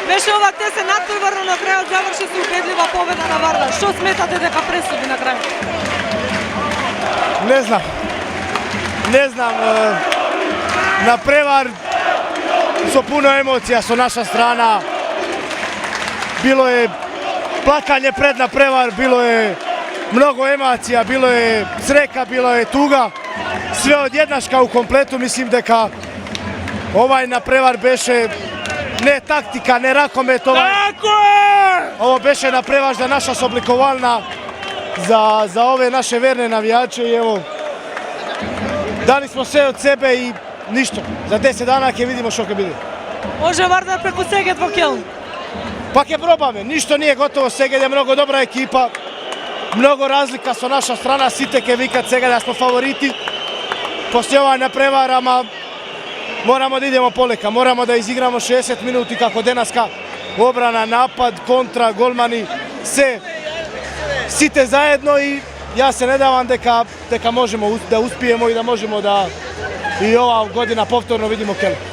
Беше ова те се натпреварно на крајот заврши се убедлива победа на Вардар. Што сметате дека пресуди на крајот? Ne znam, na prevar su puno emocija su naša strana. Bilo je plakanje pred na prevar, bilo je mnogo emocija, bilo je sreka, bilo je tuga. Sve odjednaška u kompletu, mislim deka ovaj na prevar beše ne taktika, ne rakomet, ovo beše na prevar za naša soblikovalna, za ove naše verne navijače i evo, dali smo sve od sebe i ništa. Za 10 dana ke vidimo što ke bude. Može Vardar преку Сегед во Келн? Pa ke probame, ništa nije gotovo, Seged je mnogo dobra ekipa, mnogo razlika su naša strana, site ke vikat Seged da smo favoriti. Poslije ovaj na prevarama moramo da idemo poleka, moramo da izigramo 60 minuti kako denaska obrana, napad, kontra, golmani, sve site zajedno i ja se ne davam deka možemo da uspijemo i da možemo da i ova godina povtorno vidimo Keln.